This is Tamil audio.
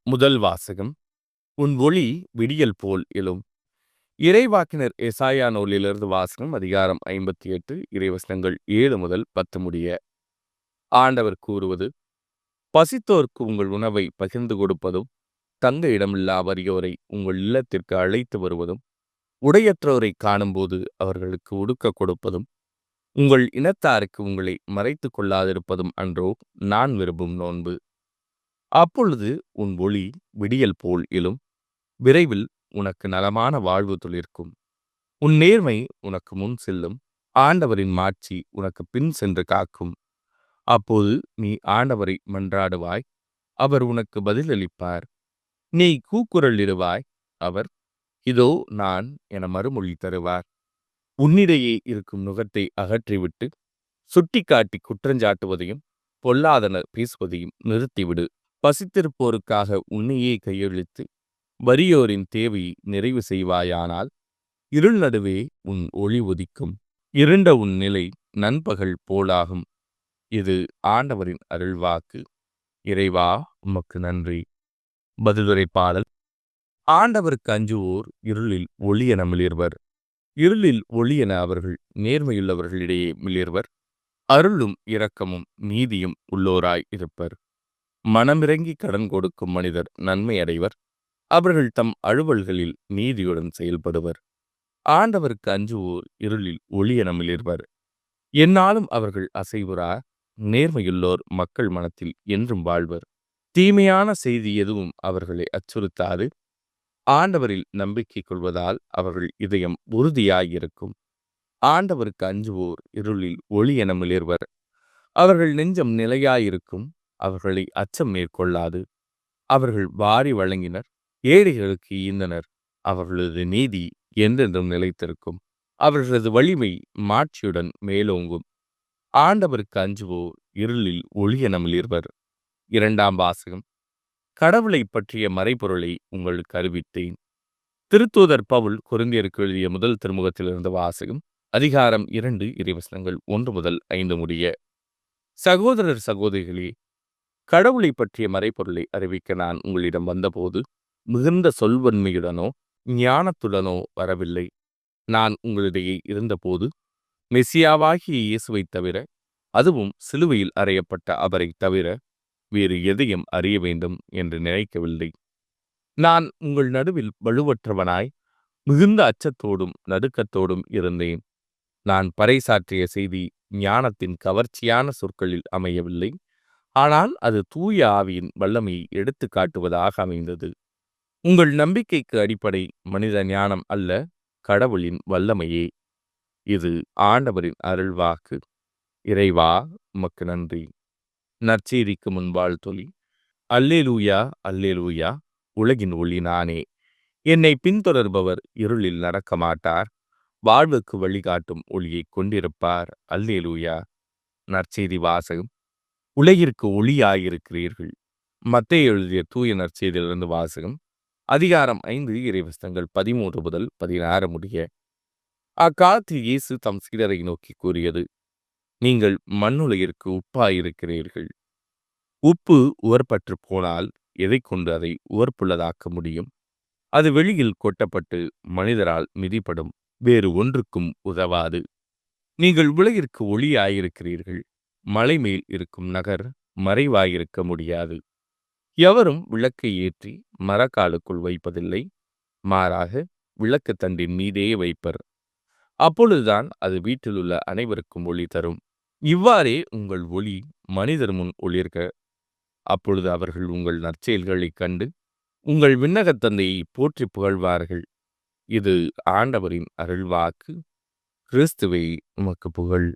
முதல் வாசகம். உன் ஒளி விடியல் போல் எழும். இறைவாக்கினர் எசாயா நூலிலிருந்து வாசகம். அதிகாரம் 58 இறைவசனங்கள் 7 முதல் 10 முடிய. ஆண்டவர் கூறுவது: பசித்தோர்க்கு உங்கள் உணவை பகிர்ந்து கொடுப்பதும், தங்க இடமில்லா வறியோரை உங்கள் இல்லத்திற்கு அழைத்து வருவதும், உடையற்றோரை காணும்போது அவர்களுக்கு உடுக்க கொடுப்பதும், உங்கள் இனத்தாருக்கு உங்களை மறைத்துக் கொள்ளாதிருப்பதும் அன்றோ நான் விரும்பும் நோன்பு. அப்பொழுது உன் ஒளி விடியல் போல் எழும். விரைவில் உனக்கு நலமான வாழ்வு துளிர்க்கும். உன் நேர்மை உனக்கு முன் செல்லும். ஆண்டவரின் மாட்சி உனக்கு பின் சென்று காக்கும். அப்போது நீ ஆண்டவரை மன்றாடுவாய், அவர் உனக்கு பதிலளிப்பார். நீ கூக்குரல் இடுவாய், அவர் இதோ நான் என மறுமொழி தருவார். உன்னிடையே இருக்கும் நுகத்தை அகற்றிவிட்டு சுட்டிக்காட்டி குற்றஞ்சாட்டுவதையும் பொல்லாதன பேசுவதையும் நிறுத்திவிடு. பசித்திருப்போருக்காக உன்னையே கையெழுத்து வறியோரின் தேவையை நிறைவு செய்வாயானால், இருள் நடுவே உன் ஒளி உதிக்கும். இருண்ட உன் நிலை நண்பகல் போலாகும். இது ஆண்டவரின் அருள்வாக்கு. இறைவா, உமக்கு நன்றி. பதிலுரை பாடல். ஆண்டவருக்கு அஞ்சுவோர் இருளில் ஒளியென மிளிர்வர். இருளில் ஒளியென அவர்கள் நேர்மையுள்ளவர்களிடையே மிளிர்வர். அருளும் இரக்கமும் நீதியும் உள்ளோராய் இருப்பர். மனமிறங்கி கடன் கொடுக்கும் மனிதர் நன்மை அடைவர். அவர்கள் தம் அலுவல்களில் நீதியுடன் செயல்படுவர். ஆண்டவருக்கு அஞ்சுவோர் இருளில் ஒளியென மிளிர்வர். எந்நாளும் அவர்கள் அசைவுறார். நேர்மையுள்ளோர் மக்கள் மனத்தில் என்றும் வாழ்வர். தீமையான செய்தி எதுவும் அவர்களை அச்சுறுத்தாது. ஆண்டவரில் நம்பிக்கை கொள்வதால் அவர்கள் இதயம் உறுதியாயிருக்கும். ஆண்டவருக்கு அஞ்சுவோர் இருளில் ஒளியென மிளிர்வர். அவர்கள் நெஞ்சம் நிலையாயிருக்கும். அவர்களை அச்சம் மேற்கொள்ளாது. அவர்கள் வாரி வழங்கினர், ஏழைகளுக்கு ஈந்தனர். அவர்களது நீதி என்றென்றும் நிலைத்திருக்கும். அவர்களது வலிமை மாட்சியுடன் மேலோங்கும். ஆண்டவருக்கு அஞ்சுவோர் இருளில் ஒளியென மிளிர்வர். இரண்டாம் வாசகம். கடவுளை பற்றிய மறைபொருளை உங்களுக்கு அறிவித்தேன். திருத்தூதர் பவுல் கொரிந்தியருக்கு எழுதிய முதல் திருமுகத்திலிருந்து வாசகம். அதிகாரம் 2 இறைவசனங்கள் 1 முதல் 5 முடிய. சகோதரர் சகோதரிகளே, கடவுளை பற்றிய மறைபொருளை அறிவிக்க நான் உங்களிடம் வந்தபோது மிகுந்த சொல்வன்மையுடனோ ஞானத்துடனோ வரவில்லை. நான் உங்களிடையே இருந்தபோது மெசியாவாகிய இயேசுவை தவிர, அதுவும் சிலுவையில் அறையப்பட்ட அவரை தவிர வேறு எதையும் அறிய வேண்டும் என்று நினைக்கவில்லை. நான் உங்கள் நடுவில் வலுவற்றவனாய் மிகுந்த அச்சத்தோடும் நடுக்கத்தோடும் இருந்தேன். நான் பறைசாற்றிய செய்தி ஞானத்தின் கவர்ச்சியான சொற்களில் அமையவில்லை. ஆனால் அது தூய ஆவியின் வல்லமையை எடுத்து காட்டுவதாக அமைந்தது. உங்கள் நம்பிக்கைக்கு அடிப்படை மனித ஞானம் அல்ல, கடவுளின் வல்லமையே. இது ஆண்டவரின் அருள்வாக்கு. இறைவா, உமக்கு நன்றி. நற்செய்திக்கு முன்பால் தொலி. அல்லேலூயா, அல்லேலூயா. உலகின் ஒளி நானே. என்னை பின்தொடர்பவர் இருளில் நடக்க மாட்டார், வாழ்வுக்கு வழிகாட்டும் ஒளியை கொண்டிருப்பார். அல்லேலூயா. நற்செய்தி வாசகம். உலகிற்கு ஒளியாயிருக்கிறீர்கள். மத்தேயு எழுதிய தூய நற்செய்தியிலிருந்து வாசகம். அதிகாரம் 5 இறைவசனங்கள் 13 முதல் 16 முடிய. அக்காலத்தில் இயேசு தம் சீடரை நோக்கி கூறியது: நீங்கள் மண்ணுலகிற்கு உப்பாயிருக்கிறீர்கள். உப்பு உவர்பற்று போனால் எதை கொண்டு அதை உவர்ப்புள்ளதாக்க முடியும்? அது வெளியில் கொட்டப்பட்டு மனிதரால் மிதிப்படும், வேறு ஒன்றுக்கும் உதவாது. நீங்கள் உலகிற்கு ஒளியாயிருக்கிறீர்கள். மலை மேல் இருக்கும் நகர் மறைவாயிருக்க முடியாது. எவரும் விளக்கை ஏற்றி மரக்காலுக்குள் வைப்பதில்லை, மாறாக விளக்கு தண்டின் மீதே வைப்பர். அப்பொழுதுதான் அது வீட்டில் உள்ள அனைவருக்கும் ஒளி தரும். இவ்வாறே உங்கள் ஒளி மனிதர் முன் ஒளிர்க. அப்பொழுது அவர்கள் உங்கள் நற்செயல்களைக் கண்டு உங்கள் விண்ணகத் தந்தையை போற்றி புகழ்வார்கள். இது ஆண்டவரின் அருள்வாக்கு. கிறிஸ்துவே, உமக்கு புகழ்.